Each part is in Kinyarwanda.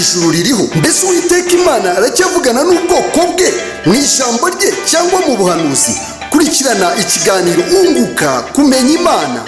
ijuru ririho? Mbese Uwiteka Imana aracyavugana n'ubwoko bwe mu ijambo rye cyangwa mu buhanuzi? Kurikirana ikiganiro Unguka kumenya Imana.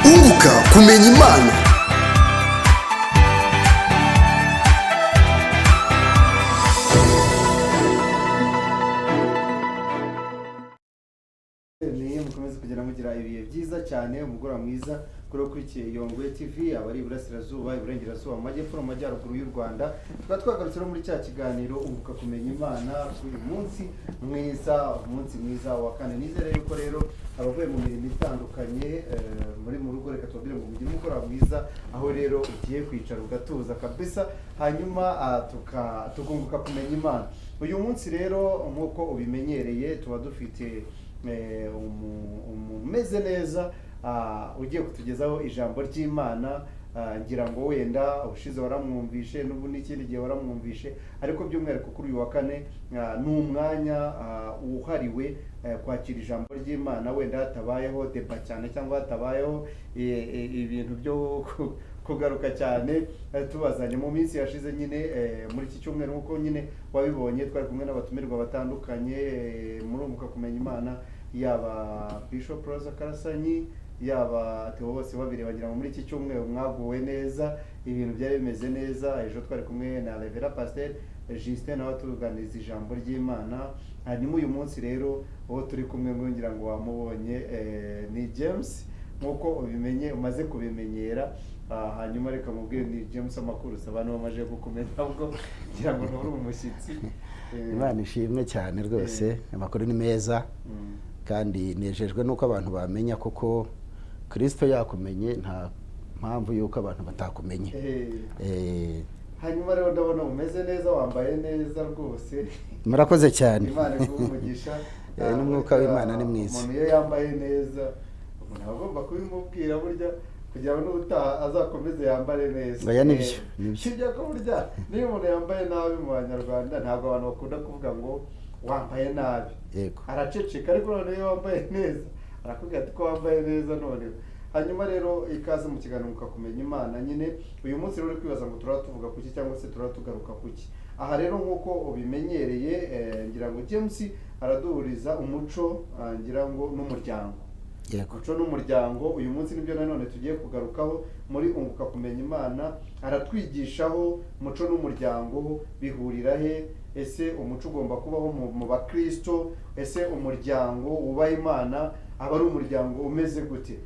Unguka kumenya Imana. Mukomeze kugera mugira ibihe byiza cyane, umugoroba mwiza kuri ukurikiye Yongwe TV, abari iburasirazuba, iburengerazuba, mu majyepfo no mu majyaruguru y'u Rwanda. Tukaba twagarutse no muri cya kiganiro Unguka kumenya Imana kuri uyu munsi mwiza wa kane. Nizere yuko rero abavuye mu mirimo itandukanye muri mu rugo, reka tubabwire ngo mugire umugoroba mwiza, aho rero ugiye kwicara ugatuza kabisa, hanyuma tukunguka kumenya Imana. Uyu munsi rero nk'uko ubimenyereye tuba dufite umeze neza ugiye kutugezaho ijambo ry'Imana. Ngira ngo wenda ubushize waramwumvishe n'ubu n'ikindi gihe waramwumvishe, ariko by'umwihariko kuri uyu wa kane ni umwanya uhariwe kwakira ijambo ry'Imana, wenda hatabayeho deba cyane cyangwa hatabayeho ibintu byo kugaruka cyane. Tubazanye mu minsi yashize nyine muri iki cyumweru, nk'uko nyine wabibonye, twari kumwe n'abatumirwa batandukanye muri Unguka kumenya Imana, yaba Bishop Rosa Karasanyi, yaba Theo, bose babiri bagira ngo muri iki cyumweru mwaguwe neza, ibintu byari bimeze neza. Ejo twari kumwe na Reverend Pastor Justin, nawe tuganiriza ijambo ry'Imana. Hanyuma uyu munsi rero uwo turi kumwe ngira ngo wamubonye ni James, nk'uko ubimenye umaze kubimenyera. Hanyuma reka mubwire ni James amakuru abantu bamaje gukomeza, ubwo ngira ngo nturi umushyitsi. Imana ishimwe cyane rwose, amakuru ni meza kandi nejejwe nuko abantu bamenya koko Kristo yakumenye, nta mpamvu yuko abantu batakumenye. Hanyuma rero ndabona umeze neza, wambaye neza rwose. Murakoze cyane. Imana igumugisha. N'umwuka w'Imana ni mwiza. Umuntu iyo yambaye neza umuntu agomba kubimubwira burya, kugira ngo n'ubutaha azakomeze yambare neza. Oya nibyo. Kijya ko burya niyo umuntu yambaye nabi mu Banyarwanda, ntabwo abantu bakunda kuvuga ngo wambaye nabi. Yego. Araceceka, ariko none iyo wambaye neza arakubwira ati ko wambaye neza none. Hanyuma rero ikaze mu kiganiro Unguka kumenya Imana. Nyine uyu munsi rero uri kwibaza ngo turatuvuga kuki cyangwa se turatugaruka kuki. Aha rero nk'uko ubimenyereye, ngira ngo James araduhuriza umuco, ngira ngo n'umuryango. Yego. Umuco n'umuryango uyu munsi nibyo nanone tugiye kugarukaho muri Unguka kumenya Imana. Aratwigishaho umuco n'umuryango bihurira he, ese umuco ugomba kubaho mu bakristo, ese umuryango wubaha Imana aba ari umuryango umeze gute.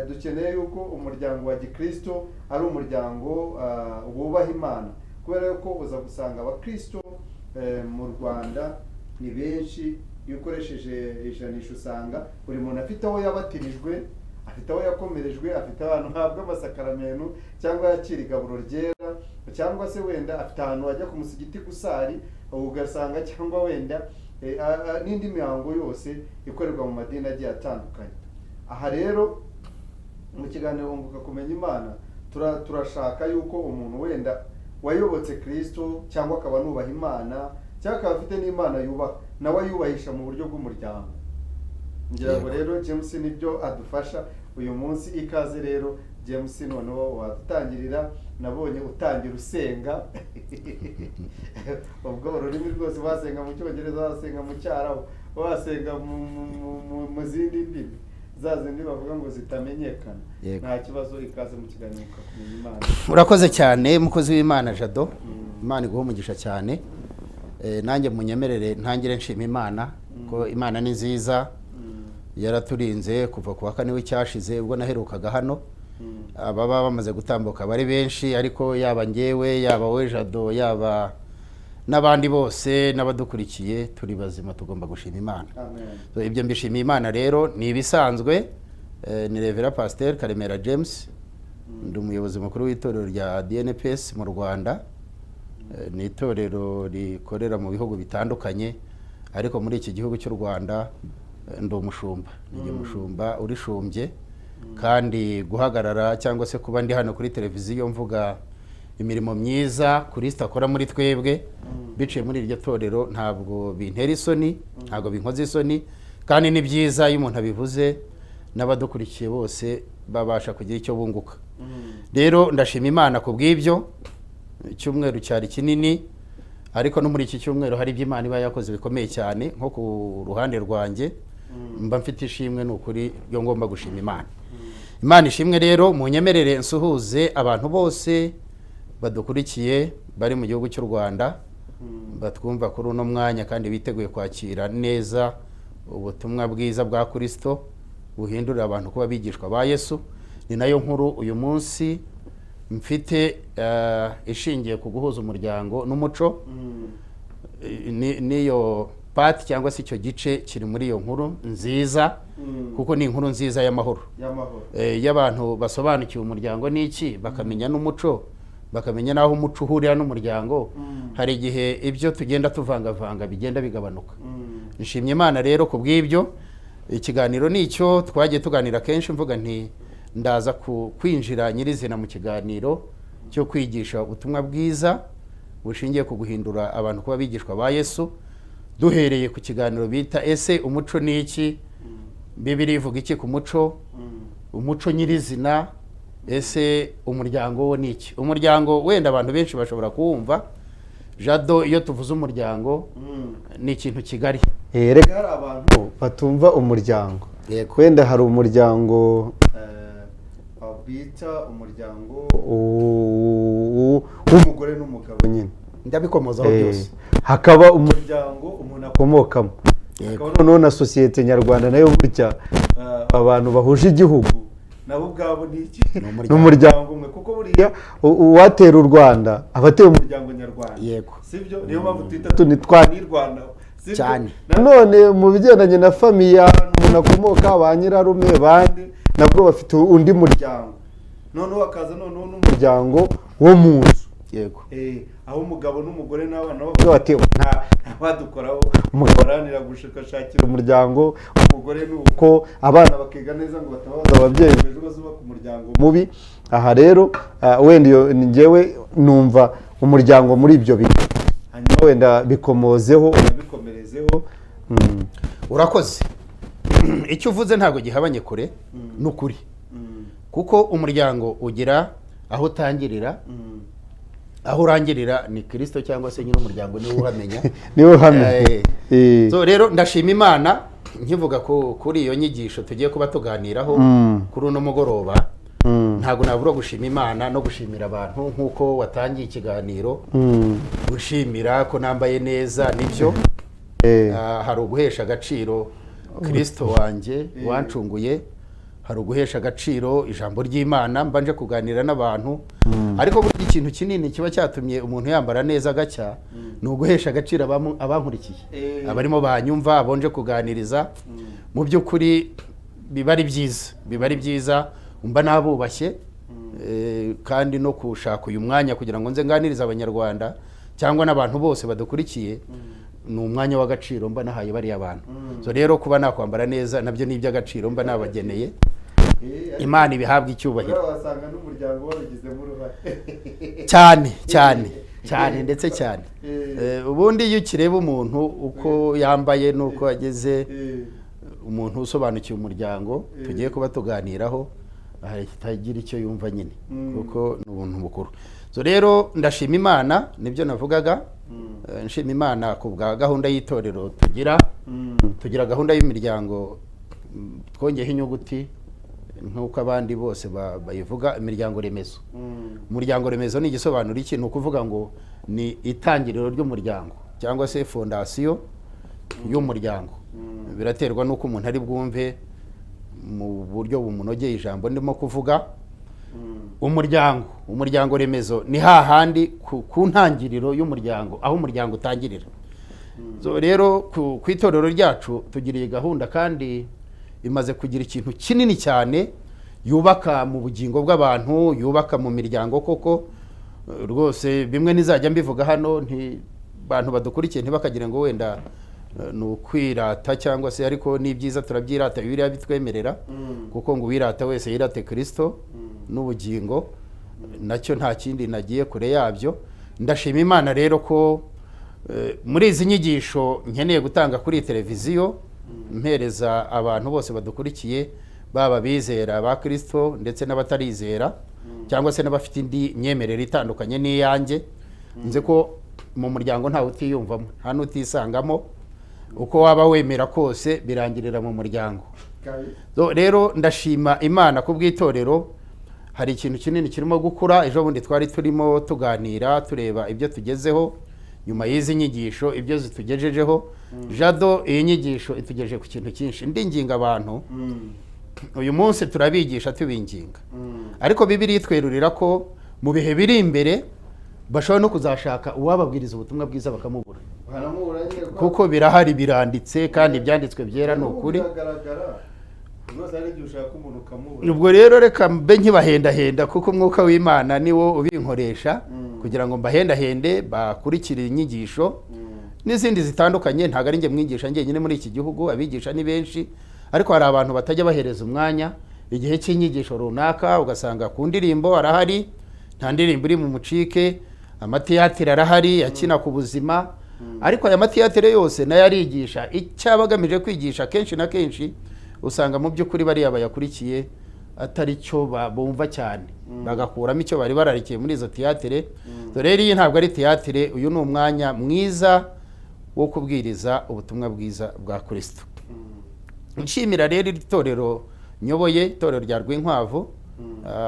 Dukeneye yuko umuryango wa gikristo ari umuryango wubaha Imana, kubera yuko uza gusanga abakristo mu Rwanda ni benshi. Iyo ukoresheje ijanisha usanga buri muntu afite aho yabatirijwe, afite aho yakomerejwe, afite abantu habwa amasakaramentu cyangwa yakira igaburo ryera, cyangwa se wenda afite ahantu wajya ku musigiti gusari ugasanga, cyangwa wenda n'indi mihango yose ikorerwa mu madini agiye atandukanye. Aha rero mu kiganiro Unguka kumenya Imana turashaka yuko umuntu wenda wayobotse Kristo cyangwa akaba nubaha Imana cyangwa akaba afite n'Imana yubaha, nawe ayubahisha mu buryo bw'umuryango. Ngira ngo rero James nibyo adufasha uyu munsi. Ikaze rero James, noneho wadutangirira. Nabonye utangira usenga ubwo ururimi rwose wasenga mu Cyongereza, wasenga mu Cyarabu, wasenga mu zindi ndimi zazindi bavuga ngo zitamenyekana. Nta kibazo, ikaze mu kiganiro Unguka kumenya Imana. Urakoze cyane mukozi w'Imana Jado. Imana iguhe umugisha cyane. Nanjye munyemerere ntangire nshima Imana ko Imana ni nziza, yaraturinze kuva ku wa kane w'icyashize ubwo naherukaga hano. Ababa bamaze gutambuka bari benshi, ariko yaba ngewe, yaba we Jado, yaba n'abandi bose n'abadukurikiye turi bazima, tugomba gushima Imana. Amen. Ibyo mbishimiye Imana rero ni ibisanzwe. Ni Reverend Pastor Karemera James, ndi umuyobozi mukuru w'itorero rya DNPS mu Rwanda. Ni itorero rikorera mu bihugu bitandukanye, ariko muri iki gihugu cy'u Rwanda ndi umushumba ni umushumba urishumbye kandi guhagarara cyangwa se kuba ndi hano kuri televiziyo mvuga imirimo myiza Kristo akora muri twebwe biciye muri iryo torero ntabwo bintera isoni ntabwo binkoze isoni kandi ni byiza iyo umuntu abivuze n'abadukurikiye bose babasha kugira icyo bunguka rero ndashima Imana ku bw'ibyo icyumweru cyari kinini ariko no muri iki cyumweru hari ibyo Imana iba yakoze bikomeye cyane nko ku ruhande rwanjye mba mfite ishimwe n'ukuri ryo ngomba gushima Imana ishimwe rero mu nyemerere nsuhuze abantu bose badukurikiye bari mu gihugu cy'u Rwanda batwumva kuri uno mwanya kandi biteguye kwakira neza ubutumwa bwiza bwa Kristo buhindurira abantu kuba bigishwa ba Yesu ni nayo nkuru uyu munsi mfite ishingiye ku guhuza umuryango n'umuco niyo pati cyangwa se icyo gice kiri muri iyo nkuru nziza kuko ni inkuru nziza y'amahoro y'abantu basobanukiwe umuryango n'iki bakamenya n'umuco bakamenya n'aho umuco uhurira n'umuryango hari igihe ibyo tugenda tuvangavanga bigenda bigabanuka nshimye Imana rero ku bw'ibyo ikiganiro nicyo twagiye tuganira kenshi mvuga nti ndaza kwinjira nyirizina mu kiganiro cyo kwigisha ubutumwa bwiza bushingiye ku guhindura abantu kuba bigishwa ba Yesu duhereye ku kiganiro bita ese umuco ni iki Bibiliya ivuga iki ku muco umuco nyirizina ese umuryango wo ni iki umuryango wenda abantu benshi bashobora kuwumva Jado iyo tuvuze umuryango ni ikintu kigari rega hari abantu batumva umuryango wenda hari umuryango bita umuryango w'umugore n'umugabo nyine ndabikomozaho byose hakaba umuryango umuntu akomokamo hakaba noneho na sosiyete nyarwanda nayo burya abantu bahuje igihugu nabo ubwabo ni iki ni umuryango umwe kuko buriya uwatera u Rwanda abateye umuryango nyarwanda sibyo niyo mpamvu twita nitwanirwanaho cyane nanone mu bigendanye na famiye umuntu akomoka ba nyirarume bande nabwo bafite undi muryango noneho hakaza noneho n'umuryango wo mu nzu aho umugabo n'umugore n'abana bavuga bati nta badukoraho umugabo aranira gushakira umuryango umugore nuko abana bakiga neza ngo batabaza ababyeyi ejo bazubaka umuryango mubi aha rero wenda iyo njyewe numva umuryango muri ibyo bihe hanyuma wenda bikomozeho unabikomerezeho urakoze icyo uvuze ntabwo gihabanye kure n'ukuri kuko umuryango ugira aho utangirira aho urangirira ni Kristo cyangwa se nyine umuryango niwe uhamenya niwe uhamenya so rero ndashima Imana nkivuga kuri iyo nyigisho tugiye kuba tuganiraho kuri uno mugoroba ntabwo nabura gushima Imana no gushimira abantu nk'uko watangiye ikiganiro gushimira ko nambaye neza nibyo hari uguhesha agaciro Kristo wanjye wancunguye hari uguhesha agaciro ijambo ry'Imana mbanje kuganira n'abantu ariko buri ikintu kinini kiba cyatumye umuntu yambara neza gacya ni uguhesha agaciro abankurikiye abarimo banyumva abonje kuganiriza mu by'ukuri biba ari byiza umba nabubashye kandi no kushaka uyu mwanya kugira ngo nze nganirize abanyarwanda cyangwa n'abantu bose badukurikiye ni umwanya w'agaciro mba nahaye bariya abantu so rero kuba nakwambara neza nabyo ni iby'agaciro mba nabageneye Imana ibihabwa icyubahiro wasanga n'umuryango wabigizemo uruhare cyane ndetse cyane ubundi iyo ukireba umuntu uko yambaye n'uko ageze umuntu usobanukiwe umuryango tugiye kuba tuganiraho ahitagira icyo yumva nyine kuko ni ubuntu bukuru so rero ndashima Imana nibyo navugaga nshima Imana ku bwa gahunda y'itorero tugira gahunda y'imiryango twongeyeho inyuguti nk'uko abandi bose bayivuga imiryango remezo umuryango remezo ni igisobanuro iki ni ukuvuga ngo ni itangiriro ry'umuryango cyangwa se fondasiyo y'umuryango biraterwa n'uko umuntu ari bwumve mu buryo bumunogeye ijambo ndimo kuvuga umuryango remezo ni hahandi ku ntangiriro y'umuryango aho umuryango utangirira so rero ku itorero ryacu tugiriye gahunda kandi imaze kugira ikintu kinini cyane yubaka mu bugingo bw'abantu yubaka mu miryango koko rwose bimwe nizajya mbivuga hano abantu badukurikiye ntibakagira ngo wenda ni ukwirata cyangwa se ariko ni byiza turabyirata Bibiliya bitwemerera kuko ngo uwirata wese yirate Kristo n'ubugingo nacyo nta kindi nagiye kure yabyo. Ndashima Imana rero ko muri izi nyigisho nkeneye gutanga kuri televiziyo mpereza abantu bose badukurikiye baba bizera ba Kristo ndetse n'abatarizera cyangwa se n'abafite indi myemerere itandukanye n'iyanjye, nze ko mu muryango ntawe utiyumvamo nta n'utisangamo, uko waba wemera kose birangirira mu muryango. Rero ndashima Imana ku bw'itorero, hari ikintu kinini kirimo gukura. Ejo bundi twari turimo tuganira tureba ibyo tugezeho nyuma y'izi nyigisho ibyo zitugejejeho. Jado, iyi nyigisho itugejeje ku kintu cyinshi. Ndinginga abantu uyu munsi turabigisha tubinginga, ariko Bibiliya itwerurira ko mu bihe biri imbere bashobora no kuzashaka uwababwiriza ubutumwa bwiza bakamubura, kuko birahari biranditse kandi ibyanditswe byera ni ukuri. Ubwo rero reka mbe nkibahendahenda kuko umwuka w'Imana niwo ubinkoresha kugira ngo mbahendahende bakurikire inyigisho n'izindi zitandukanye. Ntabwo ari njye mwigisha njyenyine muri iki gihugu, abigisha ni benshi, ariko hari abantu batajya bahereza umwanya igihe cy'inyigisho runaka, ugasanga ku ndirimbo arahari, nta ndirimbo iri mu mucike, amatiyatire arahari akina ku buzima, ariko aya matiyatire yose nayo arigisha icyaba agamije kwigisha. Kenshi na kenshi usanga mu by'ukuri bariya bayakurikiye atari cyo bumva cyane, bagakuramo icyo bari bararikiye muri izo tiyatire. Rero iyi ntabwo ari tiyatire, uyu ni umwanya mwiza wo kubwiriza ubutumwa bwiza bwa Kristo. Nshimira rero iri torero nyoboye, itorero rya Rwinkwavu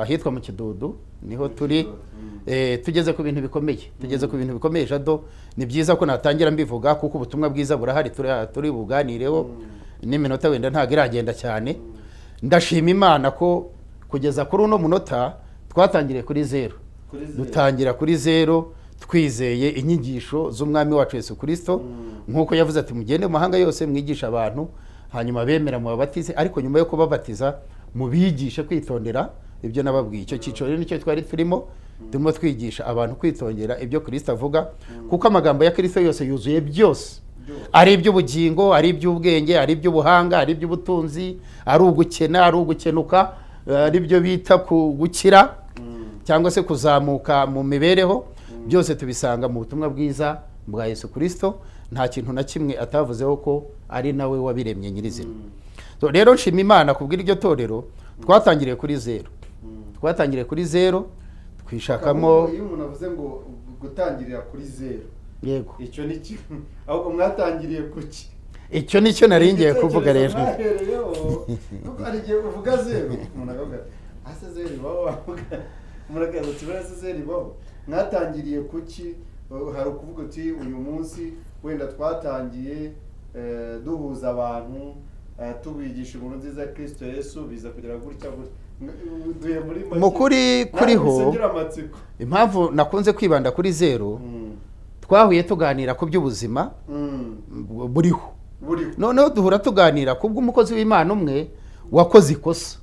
ahitwa mu Kidudu, niho turi. Tugeze ku bintu bikomeye, Jado. Ni byiza ko natangira mbivuga kuko ubutumwa bwiza burahari, turi buganireho n'iminota wenda ntabwo iragenda cyane. Ndashima Imana ko kugeza kuri uno munota twatangiriye kuri zero, dutangira kuri zero twizeye inyigisho z'umwami wacu Yesu Kristo, nk'uko yavuze ati mugende mu mahanga yose mwigisha abantu, hanyuma bemera mu babatize, ariko nyuma yo kubabatiza mubigishe kwitondera ibyo nababwiye. Icyo cyiciro rero nicyo twari turimo twigisha abantu kwitondera ibyo Kristo avuga, kuko amagambo ya Kristo yose yuzuye byose, ari iby'ubugingo, ari iby'ubwenge, ari iby'ubuhanga, ari iby'ubutunzi, ari ugukena, ari ugukenuka, ari byo bita gukira cyangwa se kuzamuka mu mibereho, byose tubisanga mu butumwa bwiza bwa Yesu Kristo. Nta kintu na kimwe atavuzeho ko ari nawe wabiremye nyirizina. Rero nshima Imana kubw'iryo torero twatangiriye kuri zero, twishakamo. Iyo umuntu avuze ngo gutangirira kuri zero, yego, icyo ni cyo, ahubwo mwatangiriye kuki? Icyo nicyo nari ngiye kuvuga rero. Hari igihe uvuga zero umuntu akavuga ase zero ibaho, umuntu akaza ati zero ibaho. Mwatangiriye kuki? Hari ukuvuga uti uyu munsi wenda twatangiye duhuza abantu, tubigisha inkuru nziza ya Kristo Yesu, biza kugira gutya mu kuri kuriho. Impamvu nakunze kwibanda kuri zero, twahuye tuganira ku by'ubuzima buriho, noneho duhura tuganira ku bw'umukozi w'Imana umwe wakoze ikosa.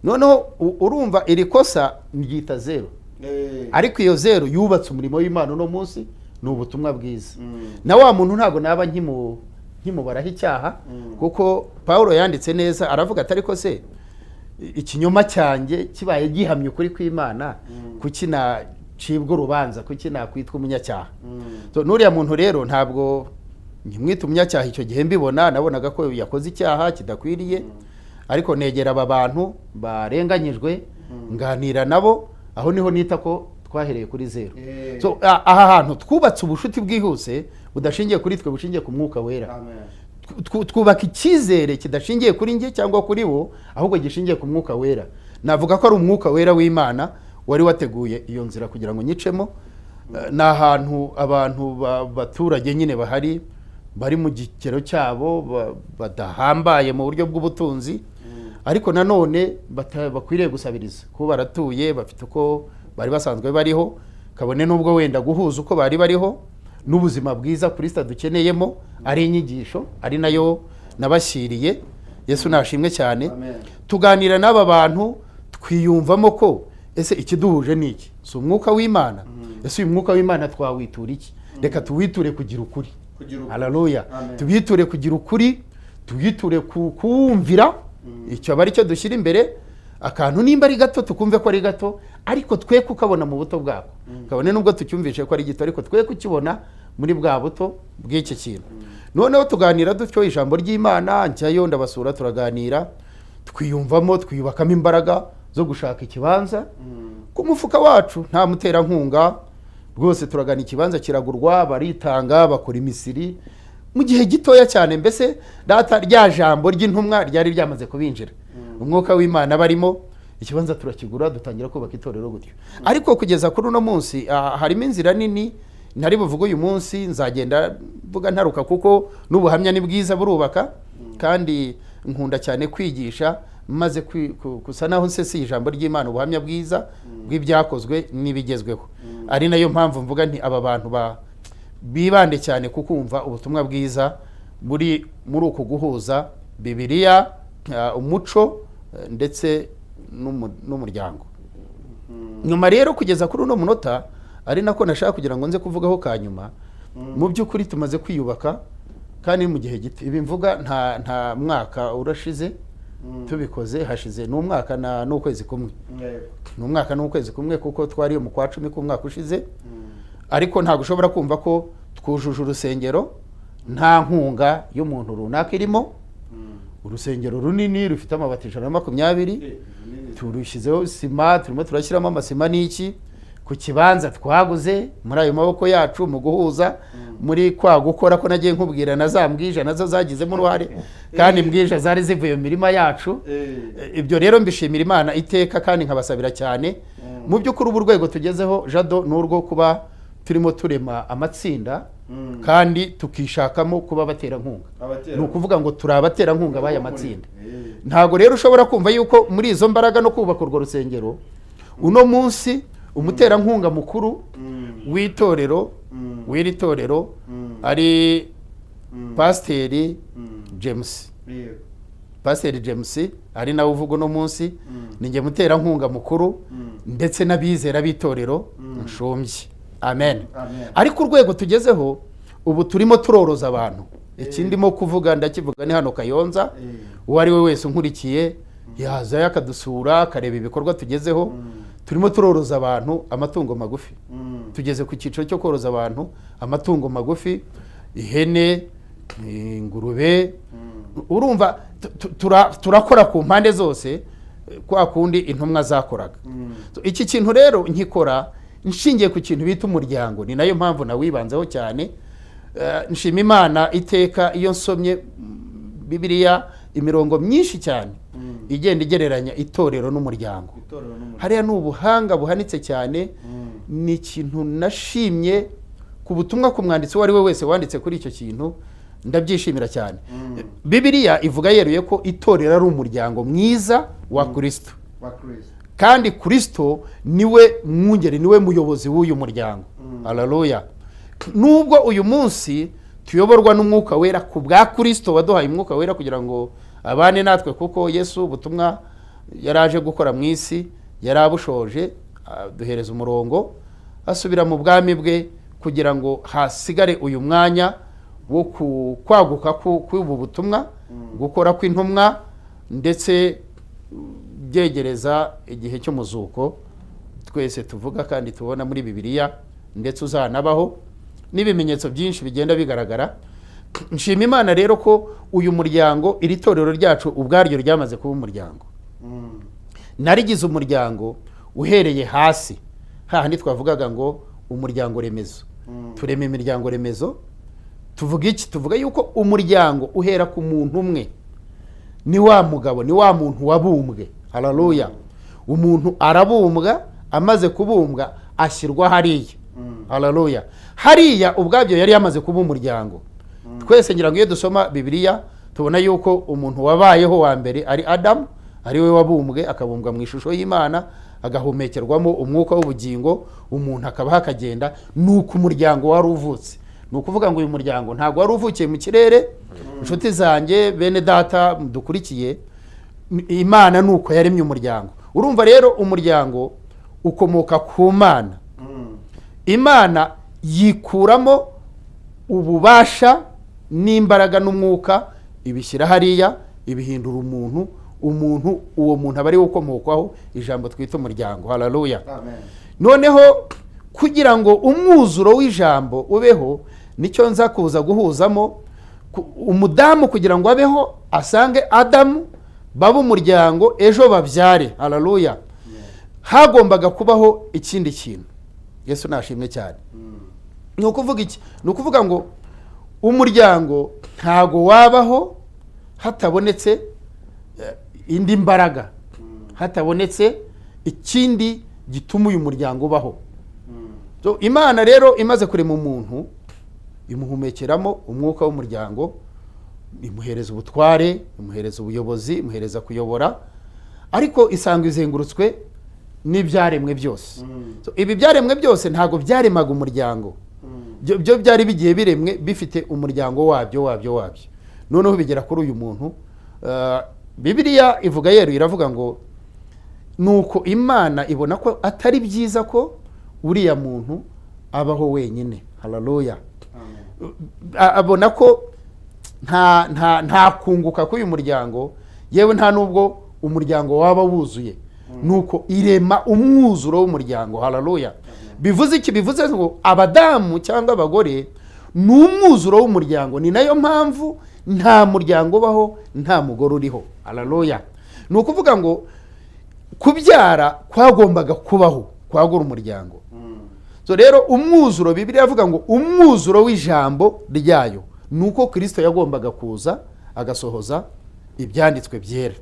Noneho urumva iri kosa ryita zero, ariko iyo zero yubatse umurimo w'Imana uno munsi, ni ubutumwa bwiza. Na wa muntu ntabwo naba nkimubaraho icyaha, kuko Pawulo yanditse neza aravuga ati ariko se ikinyoma cyanjye kibaye gihamye ukuri kw'Imana, kuki nacibwa urubanza, kuki nakwitwa umunyacyaha? N'uriya muntu rero ntabwo nkimwita umunyacyaha. Icyo gihe mbibona nabonaga ko yakoze icyaha kidakwiriye, ariko negera aba bantu barenganyijwe nganira nabo, aho niho nita ko twahereye kuri zero. Aha hantu twubatse ubushuti bwihuse budashingiye kuri twe, bushingiye ku mwuka wera. Twubaka icyizere kidashingiye kuri njye cyangwa kuri bo, ahubwo gishingiye ku mwuka wera. Navuga ko ari umwuka wera w'Imana wari wateguye iyo nzira kugira ngo nyicemo. Ni ahantu abantu baturage nyine bahari, bari mu gikero cyabo, badahambaye mu buryo bw'ubutunzi, ariko nanone bakwiriye gusabiriza kuko baratuye, bafite uko bari basanzwe bariho, kabone n'ubwo wenda guhuza uko bari bariho n'ubuzima bwiza Kristo dukeneyemo, ari inyigisho, ari nayo nabashyiriye. Yesu nashimwe cyane. Tuganira n'aba bantu twiyumvamo ko ese ikiduhuje ni iki? Si umwuka w'Imana? Ese uyu mwuka w'Imana twawitura iki? Reka tuwiture kugira ukuri. Kugira ukuri. haleluya Amen. tubiture kugira ukuri tubiture kuwumvira icyo aba ari cyo dushyira imbere akantu nimba ari gato tukumve ko ari gato ariko twe kukabona mu buto bwako kabone nubwo tucyumvishe ko ari gito ariko twe kukibona muri bwa buto bw'iki kintu noneho tuganira dutyo ijambo ry'Imana njyayo ndabasura turaganira twiyumvamo twiyubakamo imbaraga zo gushaka ikibanza ku mufuka wacu nta muterankunga rwose turagana ikibanza kiragurwa baritanga bakora imisiri mu gihe gitoya cyane mbese data rya jambo ry'intumwa ryari ryamaze kubinjira umwuka w'Imana barimo ikibanza turakigura dutangira kubaka itorero gutyo ariko kugeza kuri uno munsi harimo inzira nini ntari buvuga uyu munsi nzagenda mvuga ntaruka kuko n'ubuhamya ni bwiza burubaka kandi nkunda cyane kwigisha maze kusa naho nsese ijambo ry'Imana ubuhamya bwiza bw'ibyakozwe n'ibigezweho ari nayo mpamvu mvuga nti aba bantu bibande cyane kukumva ubutumwa bwiza muri uku guhuza Bibiliya umuco ndetse n'umuryango nyuma rero kugeza kuri uno munota ari nako nashaka kugira ngo nze kuvugaho kanyuma mu by'ukuri tumaze kwiyubaka kandi mu gihe gito ibi mvuga nta mwaka urashize tubikoze hashize n'umwaka n'ukwezi kumwe n'umwaka n'ukwezi kumwe kuko twari mu kwa 10 k'umwaka ushize ariko ntabwo ushobora kumva ko twujuje urusengero nta nkunga y'umuntu runaka irimo urusengero runini rufite amabati 120 turushyizeho sima turimo turashyiramo amasima n'iki ku kibanza twaguze muri ayo maboko yacu mu guhuza muri kwa gukora ko nagiye nkubwira nazambwije nazo zagizemo uruhare kandi mbwije zari zivuye mu mirima yacu ibyo rero mbishimira Imana iteka kandi nkabasabira cyane mu by'ukuri ubu rwego tugezeho Jado n'urwo kuba turimo turema amatsinda kandi tukishakamo kuba abaterankunga ni ukuvuga ngo turi abaterankunga b'aya matsinda ntabwo rero ushobora kumva yuko muri izo mbaraga no kubaka urwo rusengero uno munsi umuterankunga mukuru w'itorero w'iri torero ari Pasiteri James Pasiteri James ari nawe uvuga uno munsi ninjye muterankunga mukuru ndetse n'abizera b'itorero nshumbye amen ariko urwego tugezeho ubu turimo turoroza abantu ikindimo kuvuga ndakivuga ni hano Kayonza uwo ari we wese unkurikiye yaza yakadusura akareba ibikorwa tugezeho turimo turoroza abantu amatungo magufi tugeze ku cyiciro cyo koroza abantu amatungo magufi ihene ingurube urumva turakora ku mpande zose kwa kundi intumwa zakoraga iki kintu rero nkikora nshingiye ku kintu bita umuryango ni nayo mpamvu nawibanzeho cyane nshima Imana iteka iyo nsomye Bibiliya imirongo myinshi cyane igenda igereranya itorero n'umuryango hariya ni ubuhanga buhanitse cyane ni ikintu nashimye ku butumwa ku mwanditsi uwo ari we wese wanditse kuri icyo kintu ndabyishimira cyane Bibiliya ivuga yeruye ko itorero ari umuryango mwiza wa Kristo kandi Kristo niwe mwungeri niwe muyobozi w'uyu muryango haleluya nubwo uyu munsi tuyoborwa n'umwuka wera ku bwa Kristo waduhaye umwuka wera kugira ngo abane natwe kuko Yesu ubutumwa yaraje gukora mu isi yarabushoje duhereza umurongo asubira mu bwami bwe kugira ngo hasigare uyu mwanya wo kwaguka k'ubu butumwa gukora kw'intumwa ndetse byegereza igihe cy'umuzuko twese tuvuga kandi tubona muri Bibiliya ndetse uzanabaho n'ibimenyetso byinshi bigenda bigaragara nshima Imana rero ko uyu muryango iri torero ryacu ubwaryo ryamaze kuba umuryango narigize umuryango uhereye hasi hahandi twavugaga ngo umuryango remezo tureme imiryango remezo tuvuga iki tuvuga yuko umuryango uhera ku muntu umwe ni wa mugabo ni wa muntu wabumbwe haleluya umuntu arabumbwa amaze kubumbwa ashyirwa hariya haleluya hariya ubwabyo yari yamaze kuba umuryango twese ngira ngo iyo dusoma Bibiliya tubona yuko umuntu wabayeho wa mbere ari Adamu ari we wabumbwe akabumbwa mu ishusho y'Imana agahumekerwamo umwuka w'ubugingo umuntu akabaho akagenda nuko umuryango wari uvutse ni ukuvuga ngo uyu muryango ntabwo wari uvukiye mu kirere inshuti zanjye bene data dukurikiye Imana nuko yaremye umuryango urumva rero umuryango ukomoka ku Mana Imana yikuramo ububasha n'imbaraga n'umwuka ibishyira hariya, ibihindura umuntu, uwo muntu aba ari we ukomokwaho ijambo twita umuryango. Haleluya. Noneho kugira ngo umwuzuro w'ijambo ubeho, nicyo nza kuza guhuzamo umudamu kugira ngo abeho asange Adamu, baba umuryango, ejo babyare. Haleluya. Hagombaga kubaho ikindi kintu. Yesu nashimwe cyane. Ni ukuvuga iki? Ni ukuvuga ngo umuryango ntago wabaho hatabonetse indi mbaraga, hatabonetse ikindi gituma uyu muryango ubaho. So, Imana rero imaze kurema umuntu, imuhumekeramo umwuka w'umuryango, imuhereza ubutware, imuhereza ubuyobozi, imuhereza kuyobora, ariko isanga izengurutswe n'ibyaremwe byose. So, ibi byaremwe byose ntago byaremaga umuryango, byo byari bigiye biremwe bifite umuryango wabyo. Noneho bigera kuri uyu muntu, Bibiliya ivuga yeru, iravuga ngo nuko Imana ibona ko atari byiza ko uriya muntu abaho wenyine. Haleluya. Abona ko nta kunguka k'uyu muryango, yewe nta nubwo umuryango waba wuzuye. Nuko irema umwuzuro w'umuryango. Haleluya. Bivuze iki? Bivuze ngo abadamu cyangwa abagore ni umwuzuro w'umuryango. Ni nayo mpamvu nta muryango ubaho nta mugore uriho. Haleluya. Ni ukuvuga ngo kubyara kwagombaga kubaho, kwagura umuryango. So rero umwuzuro, Bibiliya avuga ngo umwuzuro w'ijambo ryayo nuko Kristo yagombaga kuza agasohoza ibyanditswe byera,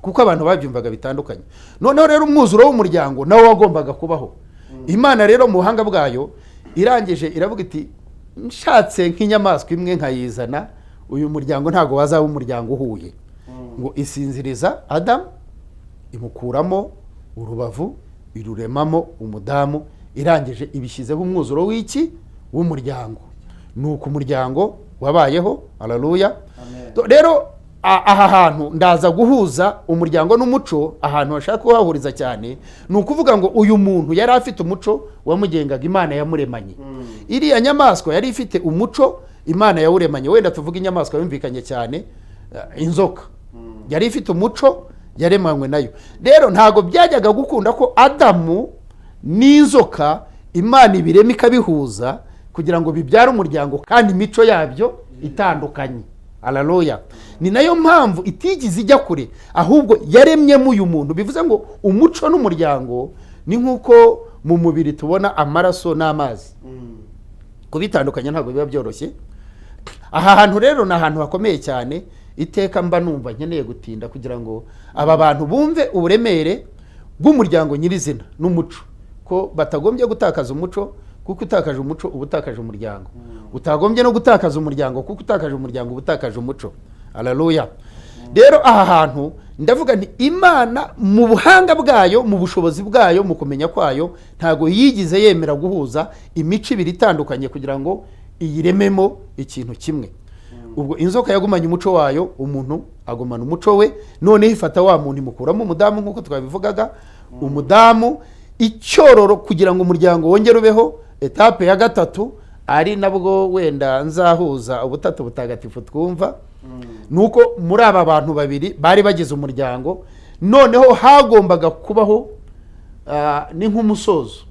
kuko abantu babyumvaga bitandukanye. Noneho rero umwuzuro w'umuryango nawo wagombaga kubaho. Imana rero mu buhanga bwayo irangije iravuga iti, nshatse nk'inyamaswa imwe nkayizana, uyu muryango ntago wazaba umuryango uhuye. Ngo isinziriza Adamu, imukuramo urubavu, iruremamo umudamu, irangije ibishyizeho umwuzuro w'iki? W'umuryango. Nuko umuryango wabayeho. Haleluya. Rero aha hantu ndaza guhuza umuryango n'umuco, ahantu hashaka kuhahuriza cyane. Ni ukuvuga ngo uyu muntu yari afite umuco wamugengaga, Imana yamuremanye. Iriya nyamaswa yari ifite umuco Imana yawuremanye. Wenda tuvuga inyamaswa yumvikanye cyane, inzoka yari ifite umuco yaremanywe nayo. Rero ntago byajyaga gukunda ko Adamu n'inzoka Imana ibirema ikabihuza kugira ngo bibyare umuryango kandi imico yabyo itandukanye. Haleluya. Ni nayo mpamvu itigize ijya kure, ahubwo yaremyemo uyu muntu. Bivuze ngo umuco n'umuryango ni nk'uko mu mubiri tubona amaraso n'amazi, kubitandukanya ntabwo biba byoroshye. Aha hantu rero ni ahantu hakomeye cyane, iteka mba numva nkeneye gutinda kugira ngo aba bantu bumve uburemere bw'umuryango nyirizina n'umuco, ko batagombye gutakaza umuco, kuko utakaje umuco uba utakaje umuryango. Utagombye no gutakaza umuryango, kuko utakaje umuryango uba utakaje umuco. Haleluya. Rero aha hantu ndavuga nti Imana mu buhanga bwayo, mu bushobozi bwayo, mu kumenya kwayo, ntago yigize yemera guhuza imico ibiri itandukanye kugira ngo iyirememo ikintu kimwe. Ubwo inzoka yagumanye umuco wayo, umuntu agumana umuco we. None ifata wa muntu imukuramo umudamu, nk'uko twabivugaga. Umudamu icyororo kugira ngo umuryango wongere ubeho. Etape ya gatatu ari nabwo wenda nzahuza ubutatu butagatifu twumva, nuko muri aba bantu babiri bari bagize umuryango, noneho hagombaga kubaho ni nk'umusozo.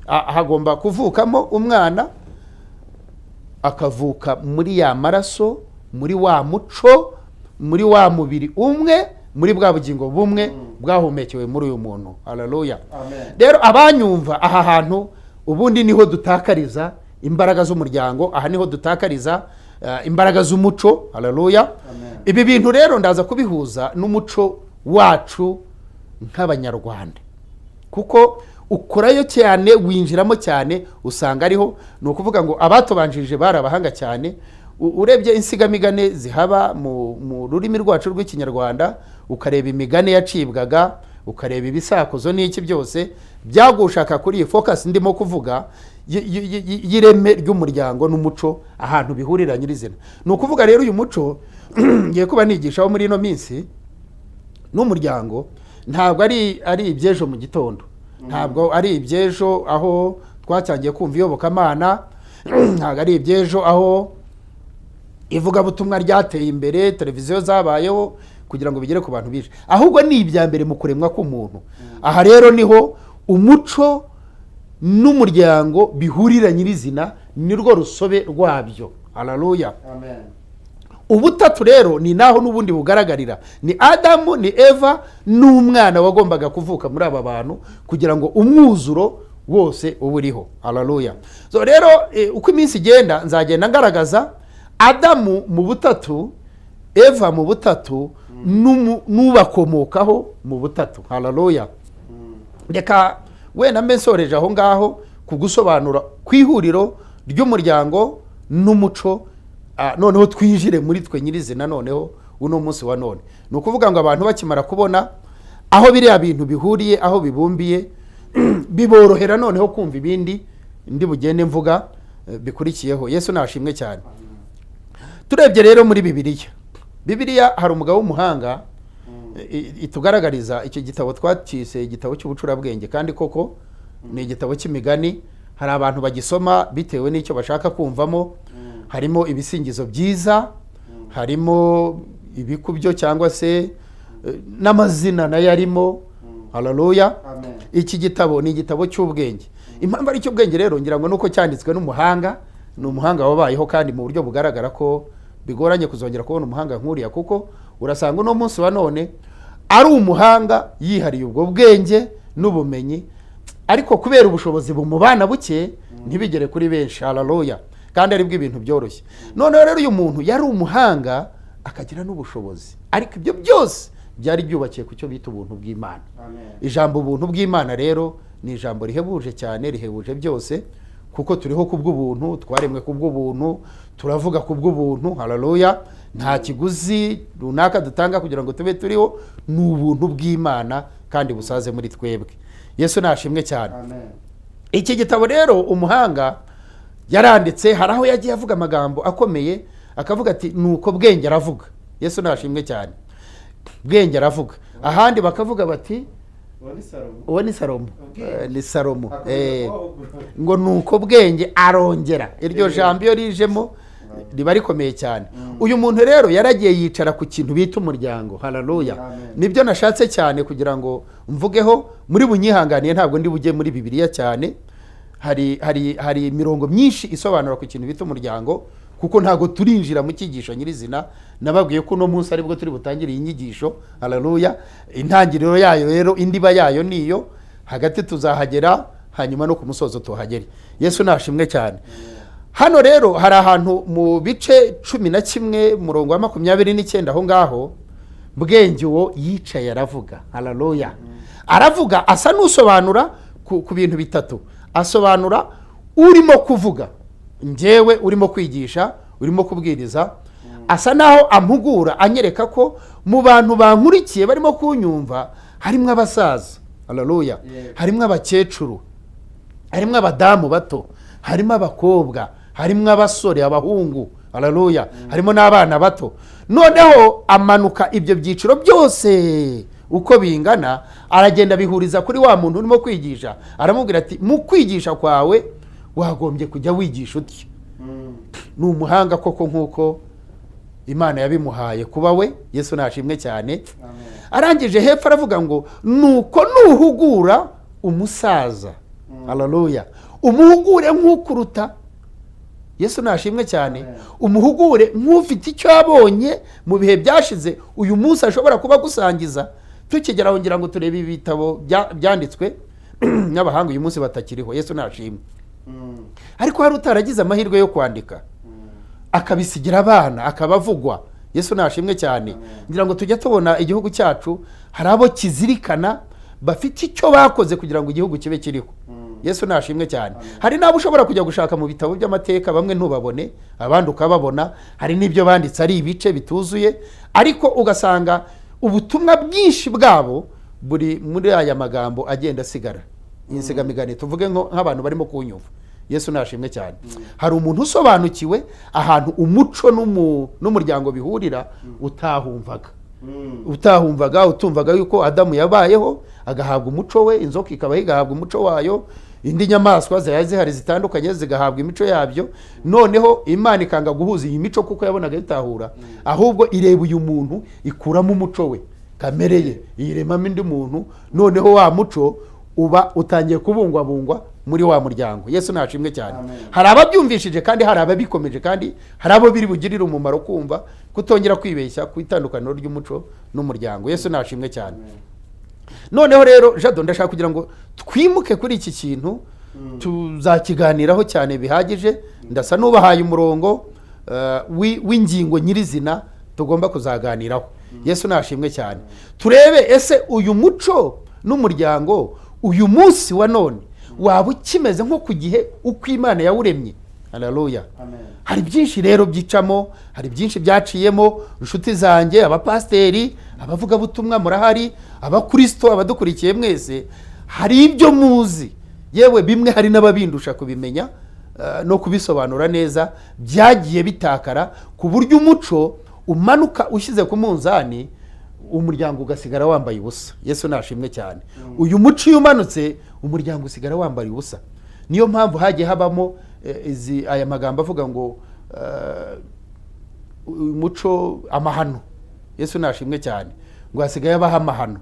Hagomba kuvukamo umwana, akavuka muri ya maraso, muri wa muco, muri wa mubiri umwe, muri bwa bugingo bumwe bwahumekewe muri uyu muntu. Haleluya. Rero abanyumva aha hantu, ubundi niho dutakariza imbaraga z'umuryango, aha niho dutakariza imbaraga z'umuco. Haleluya. Ibi bintu rero ndaza kubihuza n'umuco wacu nk'abanyarwanda, kuko ukorayo cyane, winjiramo cyane, usanga ariho. Ni ukuvuga ngo abatubanjirije bari abahanga cyane. Urebye insigamigane zihaba mu rurimi rwacu rw'ikinyarwanda, ukareba imigane yacibwaga, ukareba ibisakuzo n'iki byose byagushaka kuri iyi focus ndimo kuvuga y'ireme ry'umuryango n'umuco, ahantu bihurira nyirizina. Ni ukuvuga rero uyu muco ngiye kuba nigishaho muri ino minsi, n'umuryango ntabwo ari ibyejo mu gitondo, ntabwo ari ibyejo aho twacyangiye kumva iyobokamana, ntabwo ari iby'ejo aho ivugabutumwa ryateye imbere, televiziyo zabayeho kugira ngo bigere ku bantu benshi, ahubwo ni ibya mbere mu kuremwa k'umuntu. Aha rero niho umuco n'umuryango bihurira nyirizina, ni rwo rusobe rwabyo. Haleluya. Ubutatu rero ni naho n'ubundi bugaragarira, ni Adamu, ni Eva n'umwana wagombaga kuvuka muri aba bantu kugira ngo umwuzuro wose uburiho. Haleluya. So rero uko iminsi igenda nzagenda ngaragaza Adamu mu butatu, Eva mu butatu, n'ubakomokaho mu butatu. Haleluya. Reka wenda mbe nsoreje aho ngaho kugusobanura ku ihuriro ry'umuryango n'umuco, noneho twinjire muri twe nyirizina noneho uno munsi wa none. Ni ukuvuga ngo abantu bakimara kubona aho biriya bintu bihuriye, aho bibumbiye, biborohera noneho kumva ibindi ndi bugende mvuga bikurikiyeho. Yesu nashimwe cyane. Turebye rero muri Bibiliya hari umugabo w'umuhanga itugaragariza icyo gitabo twacise igitabo cy'ubucurabwenge, kandi koko ni igitabo cy'imigani. Hari abantu bagisoma bitewe n'icyo bashaka kumvamo, harimo ibisingizo byiza, harimo ibikubyo cyangwa se n'amazina nayo arimo. Haleluya. Iki gitabo ni igitabo cy'ubwenge. Impamvu ari cy'ubwenge rero ngira ngo nuko cyanditswe n'umuhanga, ni umuhanga wabayeho kandi mu buryo bugaragara ko bigoranye kuzongera kubona umuhanga nk'uriya, kuko urasanga uno munsi wa none ari umuhanga yihariye ubwo bwenge n'ubumenyi, ariko kubera ubushobozi bumubana buke ntibigere kuri benshi. Haleluya. Kandi aribwo ibintu byoroshye. Noneho rero uyu muntu yari umuhanga akagira n'ubushobozi, ariko ibyo byose byari byubakiye ku cyo bita ubuntu bw'Imana. Ijambo ubuntu bw'Imana rero ni ijambo rihebuje cyane, rihebuje byose, kuko turiho kubw'ubuntu, twaremwe kubw'ubuntu, turavuga kubw'ubuntu. Haleluya. Nta kiguzi runaka dutanga kugira ngo tube turiho, ni ubuntu bw'Imana kandi busaze muri twebwe. Yesu nashimwe cyane. Iki gitabo rero umuhanga yaranditse, hari aho yagiye avuga amagambo akomeye, akavuga ati nuko bwenge aravuga. Yesu nashimwe cyane. Bwenge aravuga. Ahandi bakavuga bati uwo ni Salomo. Ni Salomo. Ngo nuko bwenge arongera. Iryo jambo iyo rijemo riba rikomeye cyane. Uyu muntu rero yaragiye yicara ku kintu bita umuryango. Haleluya. Nibyo nashatse cyane kugira ngo mvugeho, muri bunyihanganiye ntabwo ndi bujye muri Bibiliya cyane. Hari imirongo myinshi isobanura ku kintu bita umuryango, kuko ntago turinjira mu cyigisho nyirizina. Nababwiye ko uno munsi aribwo turi butangire iyi nyigisho. Haleluya. Intangiriro yayo rero, indiba yayo niyo, hagati tuzahagera, hanyuma no ku musozo tuhagere. Yesu nashimwe cyane. Hano rero hari ahantu mu bice 11 murongo wa 29 aho ngaho, bwenge uwo yicaye aravuga. Haleluya. Aravuga asa n'usobanura ku bintu bitatu. Asobanura urimo kuvuga, njyewe urimo kwigisha, urimo kubwiriza, asa naho ampugura, anyereka ko mu bantu bankurikiye barimo kunyumva harimo abasaza. Haleluya. Harimo abakecuru, harimo abadamu bato, harimo abakobwa, harimo abasore, abahungu. Haleluya. Harimo n'abana bato. Noneho amanuka ibyo byiciro byose uko bingana, aragenda bihuriza kuri wa muntu urimo kwigisha. Aramubwira ati mu kwigisha kwawe wagombye kujya wigisha uti. Ni umuhanga koko nk'uko Imana yabimuhaye kuba we. Yesu nashimwe cyane. Arangije hepfo aravuga ngo nuko nuhugura umusaza. Haleluya. Umuhugure nk'ukuruta. Yesu nashimwe cyane. Umuhugure nk'ufite icyo yabonye mu bihe byashize, uyu munsi ashobora kuba gusangiza. Tukigeraho ngira ngo turebe ibitabo byanditswe n'abahanga uyu munsi batakiriho. Yesu nashimwe. Ariko hari utaragize amahirwe yo kwandika, akabisigira abana, akabavugwa. Yesu nashimwe cyane. Ngira ngo tujya tubona igihugu cyacu hari abo kizirikana bafite icyo bakoze kugira ngo igihugu kibe kiriho. Yesu nashimwe cyane. Hari nabo ushobora kujya gushaka mu bitabo by'amateka, bamwe ntubabone, abandi ukababona. Hari n'ibyo banditse ari ibice bituzuye, ariko ugasanga ubutumwa bwinshi bwabo buri muri aya magambo agenda asigara. Insigamigani tuvuge nk'abantu barimo kunyumva. Yesu nashimwe cyane. Hari umuntu usobanukiwe ahantu umuco n'umuryango bihurira utahumvaga. Utumvaga yuko Adamu yabayeho agahabwa umuco we, inzoka ikaba igahabwa umuco wayo, indi nyamaswa zari zihari zitandukanye zigahabwa imico yabyo, noneho Imana ikanga guhuza iyi mico kuko yabonaga bitahura, ahubwo ireba uyu muntu ikuramo umuco we, kamere ye iyiremamo indi muntu, noneho wa muco uba utangiye kubungwabungwa muri wa muryango. Yesu nashimwe cyane. Hari ababyumvishije kandi hari ababikomeje, kandi hari abo biri bugirire umumaro kumva kutongera kwibeshya ku itandukaniro ry'umuco n'umuryango. Yesu nashimwe cyane. Noneho rero Jado, ndashaka kugira ngo twimuke kuri iki kintu, tuzakiganiraho cyane bihagije. Ndasa n'ubahaye umurongo w'ingingo nyirizina tugomba kuzaganiraho. Yesu nashimwe cyane. Turebe ese uyu muco n'umuryango uyu munsi wa none waba ukimeze nko ku gihe uko Imana yawuremye. Haleluya. Hari byinshi rero byicamo, hari byinshi byaciyemo. Inshuti zanjye, abapasteri, abavugabutumwa murahari, abakristo, abadukurikiye mwese, hari ibyo muzi, yewe bimwe hari n'ababindusha kubimenya no kubisobanura neza, byagiye bitakara ku buryo umuco umanuka ushyize ku munzani, umuryango ugasigara wambaye ubusa. Yesu nashimwe cyane. Uyu muco iyo umanutse, umuryango usigara wambaye ubusa. Niyo mpamvu hagiye habamo aya magambo avuga ngo umuco amahano. Yesu nashimwe cyane. Ngo hasigaye abaho amahano.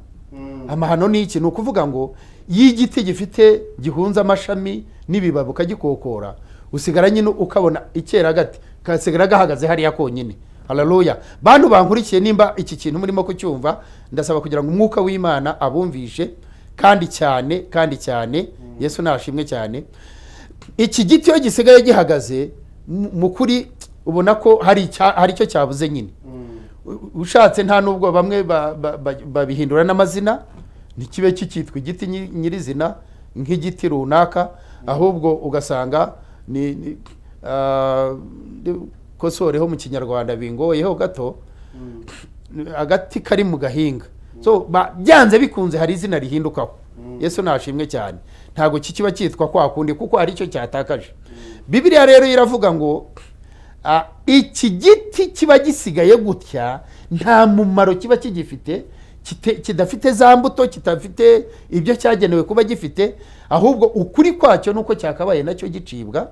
Amahano ni iki? Ni ukuvuga ngo iyo igiti gifite gihunze amashami n'ibibabi ukagikokora, usigara nyine ukabona icyera gati kasigara gahagaze hariya konyine. Haleluya. Bantu bankurikiye, nimba iki kintu murimo kucyumva, ndasaba kugira ngo umwuka w'Imana abumvishe kandi cyane. Yesu nashimwe cyane. Iki giti iyo gisigaye gihagaze mu kuri ubona ko hari icyo cyabuze nyine. Ushatse nta nubwo bamwe babihindura n'amazina, ntikibe kikitwa igiti nyirizina nk'igiti runaka, ahubwo ugasanga ni kosoreho mu kinyarwanda bingoyeho gato, agati kari mu gahinga. So byanze bikunze hari izina rihindukaho. Yesu nashimwe cyane. Ntago kikiba cyitwa kwa kundi kuko hari icyo cyatakaje. Bibiliya rero iravuga ngo iki giti kiba gisigaye gutya nta mumaro kiba kigifite, kidafite za mbuto, kitafite ibyo cyagenewe kuba gifite, ahubwo ukuri kwacyo nuko cyakabaye nacyo gicibwa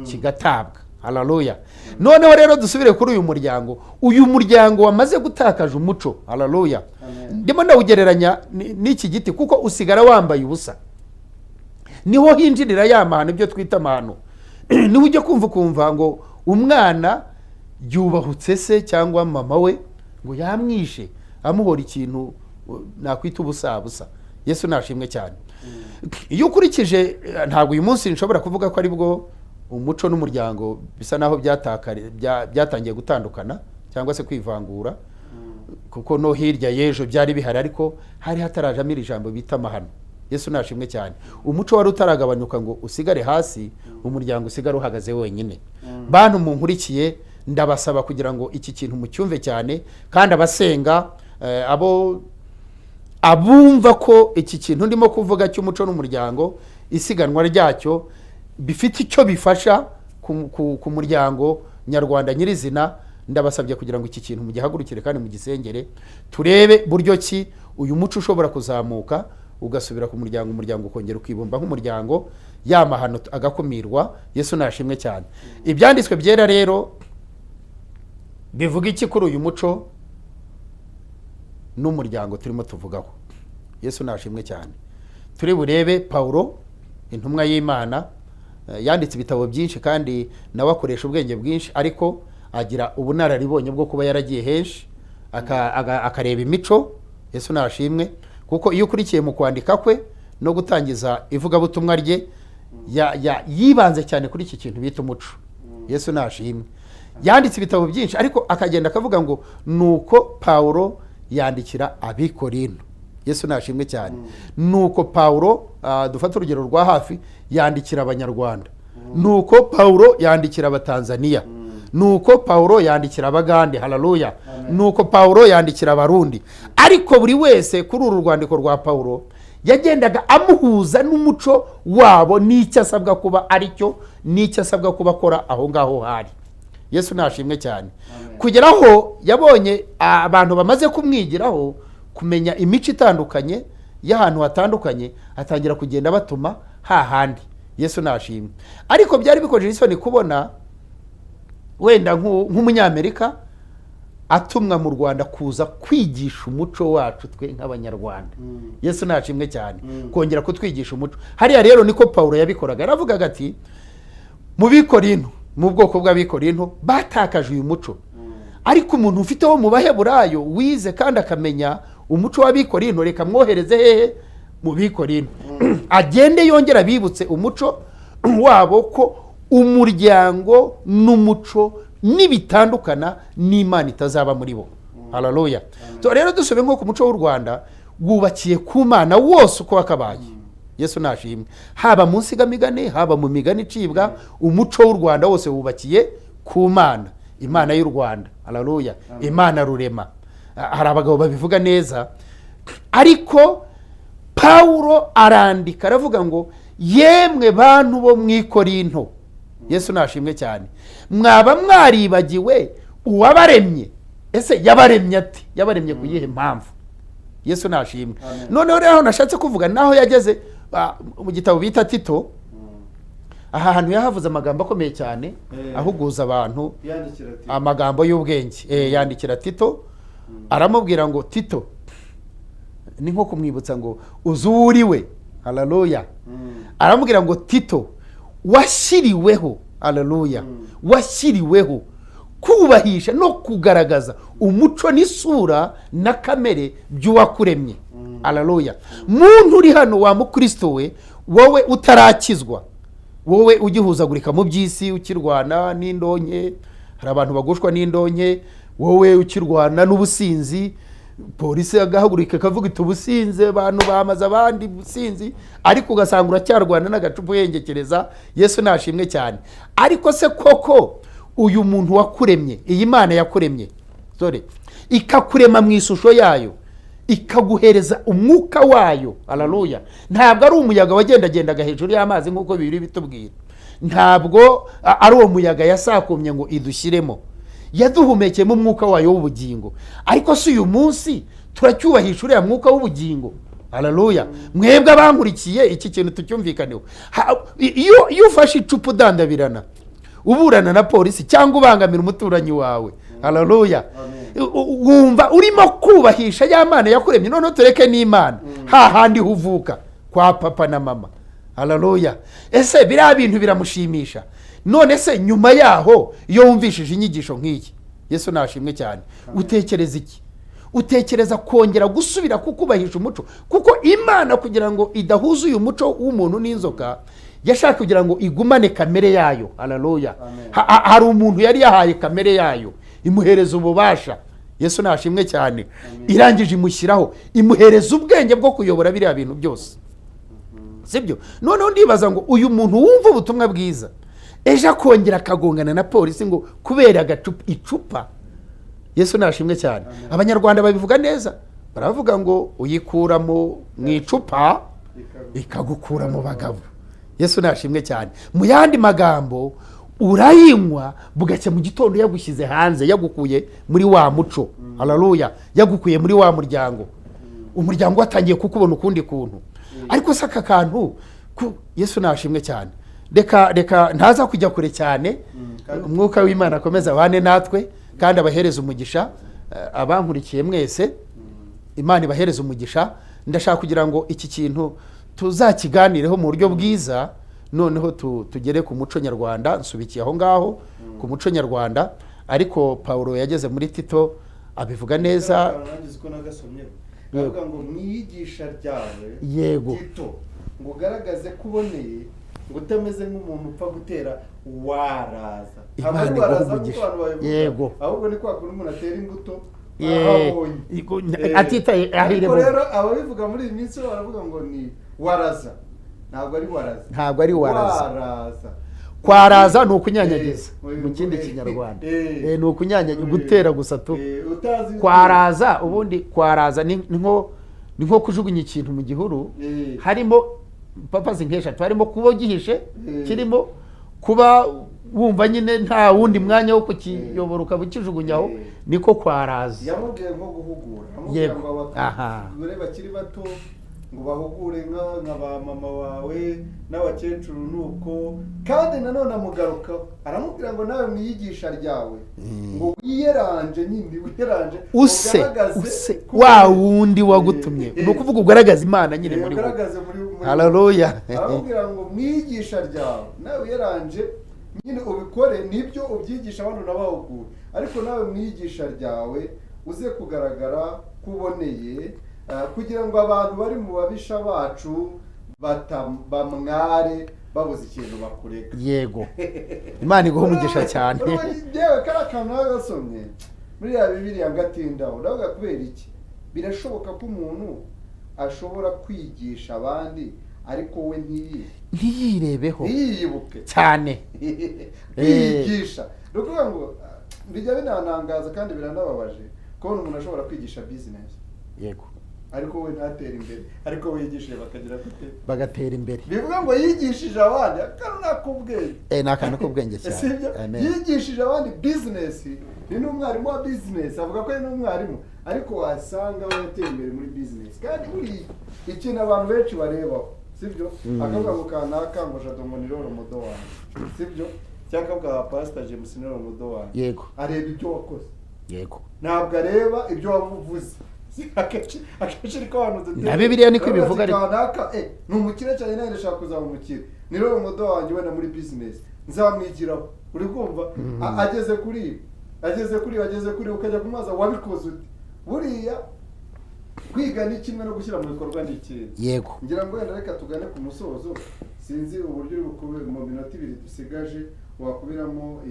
kigatabwa. Haleluya. Noneho rero dusubire kuri uyu muryango. Uyu muryango wamaze gutakaje umuco. Haleluya. Ndimo ndawugereranya n'iki giti kuko usigara wambaye ubusa. Niho hinjirira ya mahano, ibyo twita amahano. Niho ujye kumva ngo umwana yubahutse se cyangwa mama we ngo yamwishe amuhora ikintu nakwita ubusa. Yesu nashimwe cyane. Iyo ukurikije, ntabwo uyu munsi nshobora kuvuga ko ari bwo umuco n'umuryango bisa naho byatangiye gutandukana cyangwa se kwivangura, kuko no hirya y'ejo byari bihari, ariko hari hatarajamo iri jambo bita amahano. Yesu nashimwe cyane. Umuco wari utaragabanyuka ngo usigare hasi, umuryango usigare uhagaze wenyine. Bantu munkurikiye, ndabasaba kugira ngo iki kintu mucyumve cyane, kandi abasenga, abumva ko iki kintu ndimo kuvuga cy'umuco n'umuryango, isiganwa ryacyo bifite icyo bifasha ku muryango nyarwanda nyirizina, ndabasabye kugira ngo iki kintu mugihagurukire kandi mugisengere, turebe buryo ki uyu muco ushobora kuzamuka ugasubira ku muryango, umuryango ukongera ukibumba nk'umuryango, yamahano agakumirwa. Yesu nashimwe cyane. Ibyanditswe byera rero bivuga iki kuri uyu muco n'umuryango turimo tuvugaho? Yesu nashimwe cyane. Turi burebe Paulo, intumwa y'Imana, yanditse ibitabo byinshi kandi nawe akoresha ubwenge bwinshi, ariko agira ubunararibonye bwo kuba yaragiye henshi akareba imico. Yesu nashimwe, kuko iyo ukurikiye mu kwandika kwe no gutangiza ivugabutumwa rye, yibanze cyane kuri iki kintu bita umuco. Yesu nashimwe. Yanditse ibitabo byinshi, ariko akagenda akavuga ngo nuko Paulo yandikira Abikorinto. Yesu nashimwe cyane. Nuko Paulo, dufata urugero rwa hafi, yandikira Abanyarwanda. Nuko Paulo yandikira Abatanzania. Nuko Paulo yandikira Abagande. Haleluya. Nuko Paulo yandikira Abarundi. Ariko buri wese kuri uru rwandiko rwa Paulo yagendaga amuhuza n'umuco wabo, n'icyo asabwa kuba aricyo, n'icyo asabwa kuba akora aho ngaho hari. Yesu nashimwe cyane. Kugeraho yabonye abantu bamaze kumwigiraho kumenya imico itandukanye y'ahantu hatandukanye, atangira kugenda batuma hahandi. Yesu nashimwe. Ariko byari bikojeje isoni kubona wenda nk'umunyamerika atumwa mu Rwanda kuza kwigisha umuco wacu twe nk'abanyarwanda. Yesu nashimwe cyane kongera kutwigisha umuco. Hariya rero niko Paulo yabikoraga, aravugaga ati mu Bikorinto, mu bwoko bw'Abikorinto batakaje uyu muco, ariko umuntu ufite wo mu Baheburayo wize kandi akamenya umuco w'Abikorinto, reka mwohereze hehe mu Bikorinto agende yongera bibutse umuco wabo ko umuryango n'umuco nibitandukana n'Imana itazaba muri bo. Haleluya. To rero dusube nko ku muco w'u Rwanda wubakiye ku Mana wose uko wakabaye. Yesu nashimwe. Haba mu nsigamigani, haba mu migani icibwa, umuco w'u Rwanda wose wubakiye ku Mana, Imana y'u Rwanda. Haleluya. Imana rurema. Hari abagabo babivuga neza, ariko Paulo arandika aravuga ngo yemwe bantu bo mu Korinto. Yesu nashimwe cyane. Mwaba mwaribagiwe uwabaremye. Ese yabaremye ati? Yabaremye kuyihe mpamvu? Yesu nashimwe. Noneho rero nashatse kuvuga naho yageze mu gitabo bita Tito, aha hantu yahavuze amagambo akomeye cyane ahuguza abantu, amagambo y'ubwenge. Yandikira Tito aramubwira ngo Tito, ni nko kumwibutsa ngo uzuriwe. Haleluya. Aramubwira ngo Tito, washyiriweho, haleluya, washyiriweho kubahisha no kugaragaza umuco n'isura na kamere by'uwakuremye. Haleluya. Muntu uri hano wa mukristo we, wowe utarakizwa, wowe ugihuzagurika mu by'isi, ukirwana n'indonke, hari abantu bagushwa n'indonke, wowe ukirwana n'ubusinzi, polisi agahagurika kavuga iti ubusinze abantu bamaze abandi businzi, ariko ugasanga uracyarwana n'agacupa uyengekereza. Yesu nashimwe cyane. Ariko se koko uyu muntu wakuremye, iyi Mana yakuremye, ikakurema mu ishusho yayo, ikaguhereza umwuka wayo, haleluya, ntabwo ari umuyaga wagendagendaga hejuru y'amazi nk'uko bibiri bitubwira, ntabwo ari uwo muyaga yasakumye ngo idushyiremo, yaduhumekeyemo umwuka wayo w'ubugingo. Ariko si uyu munsi turacyubahisha uriya mwuka w'ubugingo? Haleluya. Mwebwe abankurikiye iki kintu tucyumvikaneho. Iyo ufashe icupa udandabirana uburana na polisi cyangwa ubangamira umuturanyi wawe, haleluya, wumva urimo kubahisha ya Mana yakuremye. None tureke n'Imana hahandi huvuka kwa papa na mama, haleluya. Ese biriya bintu biramushimisha? None se nyuma yaho iyo wumvishije inyigisho nk'iyi, Yesu nashimwe cyane, utekereza iki? Utekereza kongera gusubira kukubahisha umuco? Kuko Imana kugira ngo idahuza uyu muco w'umuntu n'inzoka, yashaka kugira ngo igumane kamere yayo. Haleluya. Hari umuntu yari yahaye kamere yayo, imuhereza ububasha. Yesu nashimwe cyane. Irangije imushyiraho, imuhereza ubwenge bwo kuyobora biriya bintu byose, sibyo? Noneho ndibaza ngo uyu muntu wumva ubutumwa bwiza, ejo akongera akagongana na polisi ngo kubera agacupa, icupa. Yesu nashimwe cyane. Abanyarwanda babivuga neza, baravuga ngo uyikura mu icupa ikagukura mu bagabo. Yesu nashimwe cyane. Mu yandi magambo, urayinywa bugacya mu gitondo yagushyize hanze, yagukuye muri wa muco, haleluya, yagukuye muri wa muryango, umuryango watangiye kukubona ukundi kuntu. Ariko saka kantu Yesu nashimwe cyane. Reka ntaza kujya kure cyane. Umwuka w'Imana akomeza abane natwe kandi abahereza umugisha. Abankurikiye mwese, Imana ibahereza umugisha. Ndashaka kugira ngo iki kintu tuzakiganireho mu buryo bwiza, noneho tugere ku muco nyarwanda. Nsubikiye aho ngaho ku muco nyarwanda, ariko Paulo yageze muri Tito abivuga neza. Avuga ngo mwigisha ryawe yego Tito, ngo ugaragaze kuboneye, ngo utameze nk'umuntu upfa gutera waraza. Imana iguha umugisha. Yego. Ahubwo ni kwa kundi umuntu atera imbuto atitaye ahire. Rero ababivuga muri iyi minsi baravuga ngo ni waraza. Ntabwo ari waraza. Ntabwo ari waraza. Waraza. Kwaraza ni ukunyanyagiza mu kindi kinyarwanda. Ni ukunyanyagiza, gutera gusa tu. Kwaraza, ubundi kwaraza ni nko kujugunya ikintu mu gihuru, harimo papa zinkesha, harimo kuba gihishe, kirimo kuba wumva nyine nta wundi mwanya wo kukiyobora ukabukijugunyaho, niko kwaraza. Yamubwiye nko guhugura, yego. Aha. Bakiri bato ngo bahugure nka ba mama wawe n'abakecuru nuko, kandi nanone amugarukaho aramubwira ngo nawe mu iyigisha ryawe ngo wiyeranje nyine wiyeranje use wa wundi wagutumye ni ukuvuga ugaragaza Imana nyine muri wowe. Haleluya. aramubwira ngo mu iyigisha ryawe nawe wiyeranje nyine ubikore, nibyo ubyigisha abantu n'abahugura, ariko nawe mu iyigisha ryawe uze kugaragara kuboneye, kugira ngo abantu bari mu babisha bacu bamware babuze ikintu bakureka. Yego, Imana iguha umugisha cyane. Yewe kariya kantu nagasomye muri ya Bibiliya ngatindaho, ndavuga kubera iki birashoboka ko umuntu ashobora kwigisha abandi ariko we ntiyirebeho ntiyibuke cyane kwigisha. ni ukuvuga ngo bijya binanangaza kandi biranababaje kubona umuntu ashobora kwigisha bizinesi, yego, ariko we ntatera imbere, ariko we yigishije bakagira gute, bagatera imbere. bivuga ngo yigishije abandi akantu n'ak'ubwenge, ni akantu k'ubwenge cyane. yigishije abandi bizinesi, ni n'umwarimu wa bizinesi, avuga ko ari n'umwarimu, ariko wasanga we yateye imbere muri bizinesi. kandi buriya ikintu abantu benshi barebaho, sibyo, akavuga ngo kanaka ngo Jado ngo ni role model wanjye, sibyo, cyangwa akavuga Pastor James ni role model wanjye, yego, areba ibyo wakoze, yego, ntabwo areba ibyo wavuze. akenshi ariko abantu dutera na Bibiliya niko ibivuga, ariko kanaka ni umukire cyane, nawe ndashaka kuzaba umukire, ni role model wanjye wenda muri business, nzamwigiraho. uri kumva ageze kuri ukajya kumaza wabikoze ute? buriya kwiga ni kimwe no gushyira mu bikorwa ni ikindi. yego, ngira ngo wenda reka tugane ku musozo, sinzi uburyo uri bukube mu minota 2 dusigaje wakubiramo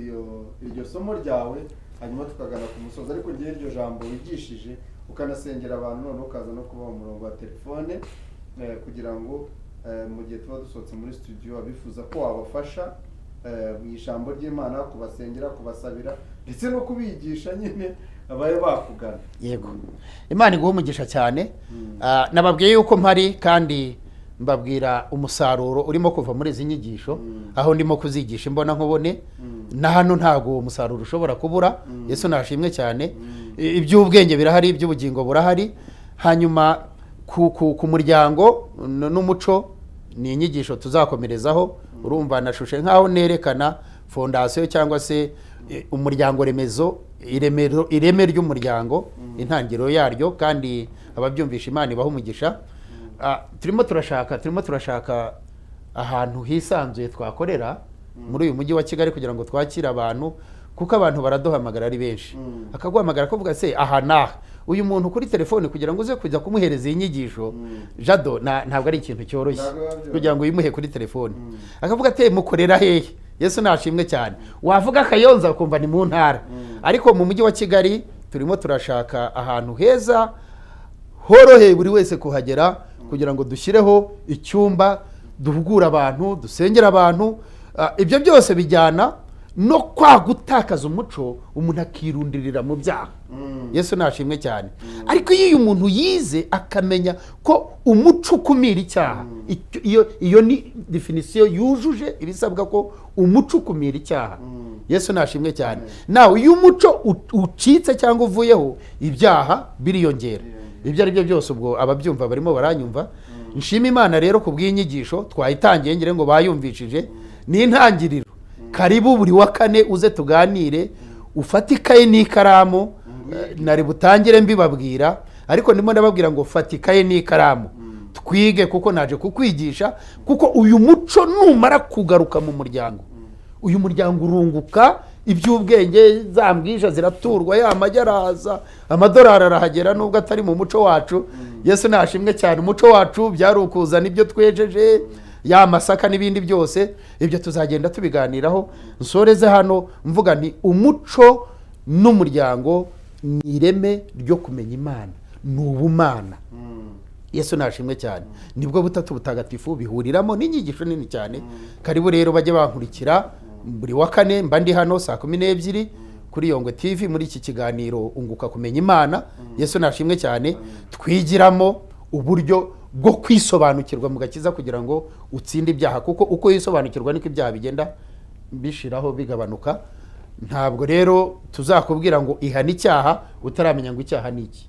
iryo somo ryawe, hanyuma tukagana ku musozo. ariko ngiye iryo jambo wigishije ukanasengera abantu, none ukaza no kuba mu murongo wa telefone, kugira ngo mu gihe tuba dusohotse muri studio abifuza ko wabafasha mu ijambo ry'Imana, kubasengera, kubasabira, ndetse no kubigisha nyine abaye bakugana. yego, Imana iguha umugisha cyane. Nababwiye yuko mpari kandi mbabwira umusaruro urimo kuva muri izi nyigisho, aho ndimo kuzigisha imbona nkubone, na hano ntago umusaruro ushobora kubura. Yesu nashimwe cyane. Iby'ubwenge birahari, iby'ubugingo burahari. hanyuma ku muryango n'umuco ni inyigisho tuzakomerezaho. urumva nashushe nkaho nerekana fondasiyo cyangwa se umuryango remezo, ireme ry'umuryango, intangiriro yaryo, kandi ababyumvisha Imana ibaha umugisha. turimo turashaka ahantu hisanzuye twakorera muri uyu mujyi wa Kigali kugira ngo twakire abantu, kuko abantu baraduhamagara ari benshi, akaguhamagara akavuga se aha naha uyu muntu kuri telefone kugira ngo uze kujya kumuhereza iyi nyigisho Jado ntabwo ari ikintu cyoroshye kugira ngo uyimuhe kuri telefone. akavuga ate mukorera hehe? Yesu nashimwe cyane. wavuga Kayonza ukumva ni mu ntara, ariko mu mujyi wa Kigali turimo turashaka ahantu heza horoheye buri wese kuhagera, kugira ngo dushyireho icyumba duhugura abantu, dusengera abantu. Ibyo byose bijyana no kwa gutakaza umuco, umuntu akirundirira mu byaha. Yesu nashimwe cyane. ariko iyo umuntu yize akamenya ko umuco ukumira icyaha, iyo ni definisiyo yujuje ibisabwa ko umuco ukumira icyaha. Yesu nashimwe cyane. nawe iyo umuco ucitse cyangwa uvuyeho, ibyaha biriyongera. ibyo ari byo byose ubwo ababyumva barimo baranyumva. nshima Imana rero ku bw'inyigisho twayitangiye, ngire ngo bayumvishije. ni intangiriro. karibu buri wa kane uze tuganire, ufate ikaye n'ikaramu. nari butangire mbibabwira, ariko ndimo ndababwira ngo fata ikaye n'ikaramu twige, kuko naje kukwigisha. kuko uyu muco numara kugaruka mu muryango, uyu muryango urunguka, iby'ubwenge za mbwija ziraturwa, ya majyaraza, amadolari arahagera nubwo atari mu muco wacu. Yesu nashimwe cyane. umuco wacu byari ukuzana ibyo twejeje, ya masaka n'ibindi byose. ibyo tuzagenda tubiganiraho. nsoreze hano mvuga nti umuco n'umuryango ni ireme ryo kumenya Imana, ni ubumana. Yesu nashimwe cyane. nibwo butatu butagatifu bihuriramo n'inyigisho nini cyane. karibu rero bajye bankurikira buri wa kane, mba ndi hano saa 12 kuri Yongwe TV muri iki kiganiro unguka kumenya Imana. Yesu nashimwe cyane. twigiramo uburyo bwo kwisobanukirwa mu gakiza kugira ngo utsinde ibyaha, kuko uko yisobanukirwa niko ibyaha bigenda bishiraho bigabanuka. ntabwo rero tuzakubwira ngo ihana icyaha utaramenya ngo icyaha ni iki.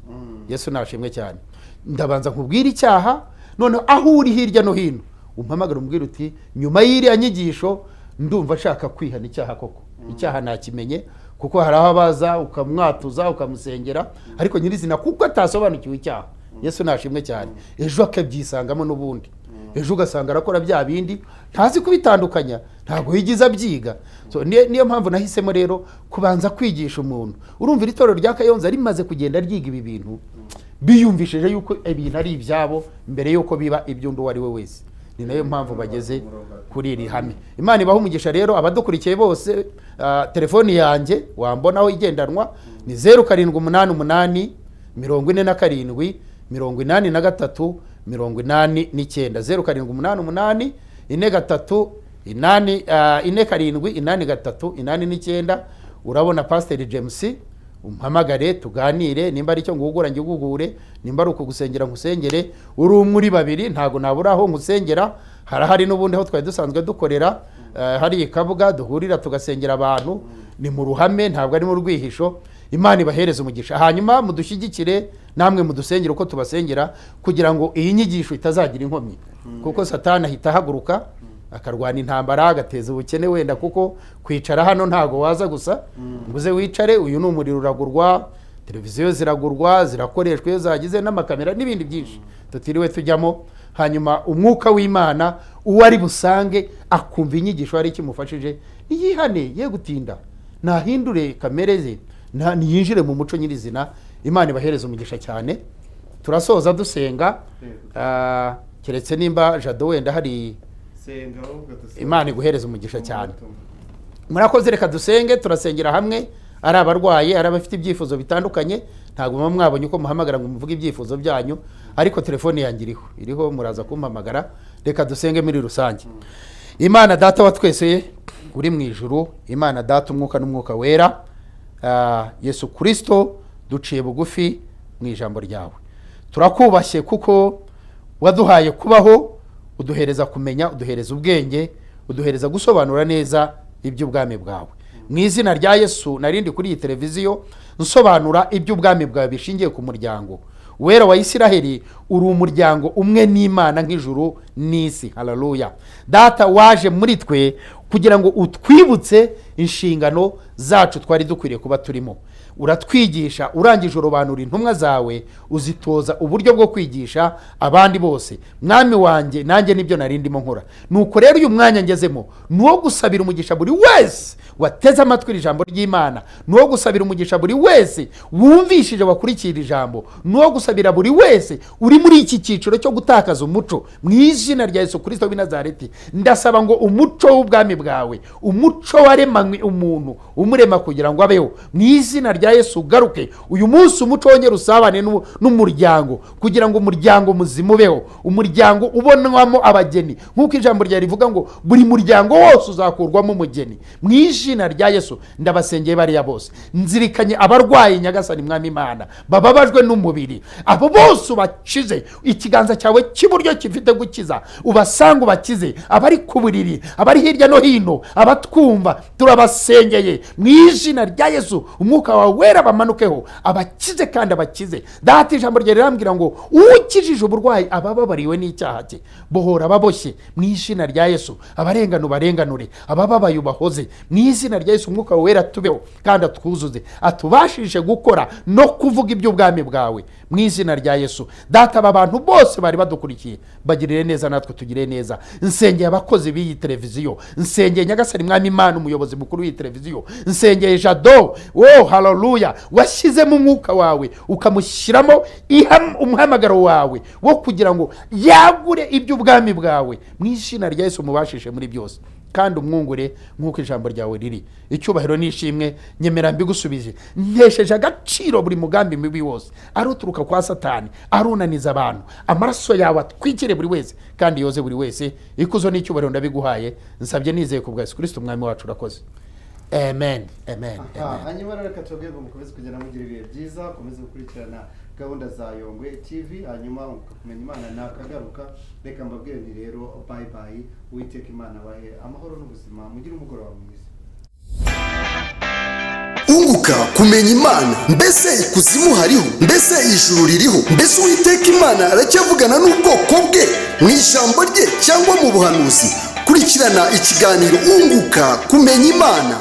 Yesu nashimwe cyane. ndabanza nkubwira icyaha, none aho uri hirya no hino umpamagara umbwira uti nyuma y'iriya nyigisho ndumva nshaka kwihana icyaha koko icyaha nakimenye kuko hari aho abaza ukamwatuza ukamusengera ariko nyirizina kuko atasobanukiwe icyaha Yesu nashimwe cyane ejo akabyisangamo n'ubundi ejo ugasanga arakora bya bindi ntazi kubitandukanya ntabwo yigiza byiga niyo mpamvu nahisemo rero kubanza kwigisha umuntu urumva itorero rya Kayonza rimaze kugenda ryiga ibi bintu biyumvishije yuko ibintu ari ibyabo mbere yuko biba iby'undi uwo ari we wese ni nayo mpamvu bageze kuri iri hame Imana ibaha umugisha rero abadukurikiye bose telefoni yanjye wambonaho igendanwa ni 0788 47 83 89 0788 43 urabona Pastor James umpamagare tuganire nimba ari cyo ngugura ngigugure nimba ari ukugusengera nkusengere uri umuri babiri ntago nabura aho nkusengera harahari n'ubundi aho twari dusanzwe dukorera hari ikabuga duhurira tugasengera abantu ni mu ruhame ntabwo ari mu rwihisho Imana ibahereze umugisha hanyuma mudushyigikire namwe mudusengere uko tubasengera kugira ngo iyi nyigisho itazagira inkomyi kuko Satani ahita haguruka akarwana intambara agateza ubukene wenda kuko kwicara hano ntago waza gusa nguze wicare uyu ni umuriro uragurwa televiziyo ziragurwa zirakoreshwa iyo zagize n'amakamera n'ibindi byinshi tutiriwe tujyamo hanyuma umwuka w'Imana uwo ari busange akumva inyigisho ari kimufashije yihane ye gutinda nahindure kamere ze niyinjire mu muco nyirizina Imana ibahereze umugisha cyane turasoza dusenga keretse nimba Jado wenda hari Imana iguhereze umugisha cyane murakoze reka dusenge turasengera hamwe ari abarwaye ari abafite ibyifuzo bitandukanye ntabwo mwabonye uko muhamagara ngo muvuge ibyifuzo byanyu ariko telefone yanjye iriho muraza kumpamagara reka dusenge muri rusange Imana data wa twese uri mu ijuru Imana data umwuka n'umwuka wera Yesu Kristo duciye bugufi mu ijambo ryawe turakubashye kuko waduhaye kubaho uduhereza kumenya uduhereza ubwenge uduhereza gusobanura neza iby'ubwami bwawe mu izina rya Yesu narindi kuri iyi televiziyo nsobanura iby'ubwami bwawe bishingiye ku muryango wera wa Isiraheli uri umuryango umwe n'Imana nk'ijuru n'isi haleluya data waje muri twe kugira ngo utwibutse inshingano zacu twari dukwiriye kuba turimo uratwigisha urangije urobanura intumwa zawe uzitoza uburyo bwo kwigisha abandi bose mwami wanjye nanjye nibyo narindimo nkora nuko rero uyu mwanya ngezemo nuwo gusabira umugisha buri wese wateze amatwi ijambo ry'Imana nuwo gusabira umugisha buri wese wumvishije wakurikira ijambo nuwo gusabira buri wese uri muri iki cyiciro cyo gutakaza umuco mu izina rya Yesu Kristo w'i Nazareti ndasaba ngo umuco w'ubwami bwawe umuco waremanywe umuntu umurema kugira ngo abeho mu izina rya Yesu ugaruke uyu munsi umuco wongera usabane n'umuryango kugira ngo umuryango muzima ubeho umuryango ubonwamo abageni nk'uko ijambo rya rivuga ngo buri muryango wose uzakurwamo umugeni mu izina rya Yesu ndabasengeye bariya bose nzirikanye abarwayi nyagasani mwami Imana bababajwe n'umubiri abo bose ubakize ikiganza cyawe cy'iburyo kifite gukiza ubasanga ubakize abari ku buriri abari hirya no hino abatwumva turabasengeye mu izina rya Yesu umwuka wawe wera bamanukeho abakize kandi abakize data ijambo rye rirambwira ngo ukijije uburwayi abababariwe n'icyaha cye bohora baboshye mu izina rya Yesu abarengano barenganure abababaye ubahoze mu izina rya Yesu umwuka wera tubeho kandi atwuzuze atubashishe gukora no kuvuga iby'ubwami bwawe mu izina rya Yesu data aba bantu bose bari badukurikiye bagirire neza natwe tugire neza nsengeye abakozi b'iyi televiziyo nsengeye nyagasani mwami Imana umuyobozi mukuru w'iyi televiziyo nsengeye Jado haleluya washyizemo umwuka wawe ukamushyiramo umuhamagaro wawe wo kugira ngo yagure iby'ubwami bwawe mu izina rya Yesu mubashishe muri byose kandi umwungure nk'uko ijambo ryawe riri icyubahiro n'ishimwe nyemera mbigusubije ntesheje agaciro buri mugambi mibi wose ari uturuka kwa Satani arunaniza abantu amaraso yawe atwikire buri wese kandi yoze buri wese ikuzo n'icyubahiro ndabiguhaye nsabye nizeye ku bwa Yesu Kristo umwami wacu urakoze amen amen hanyuma reka tubwire ngo mukomeze kugenda mugira ibihe byiza komeze gukurikirana gahunda za Yongwe TV hanyuma kumenya Imana nakagaruka reka mbabwire ni rero bye bye Uwiteka Imana bahe amahoro n'ubuzima mugire umugoroba mwiza unguka kumenya imana. Mbese ikuzimu hariho? Mbese ijuru ririho? Mbese uwiteka imana aracyavugana n'ubwoko bwe mu ijambo rye cyangwa mu buhanuzi? Kurikirana ikiganiro unguka kumenya imana.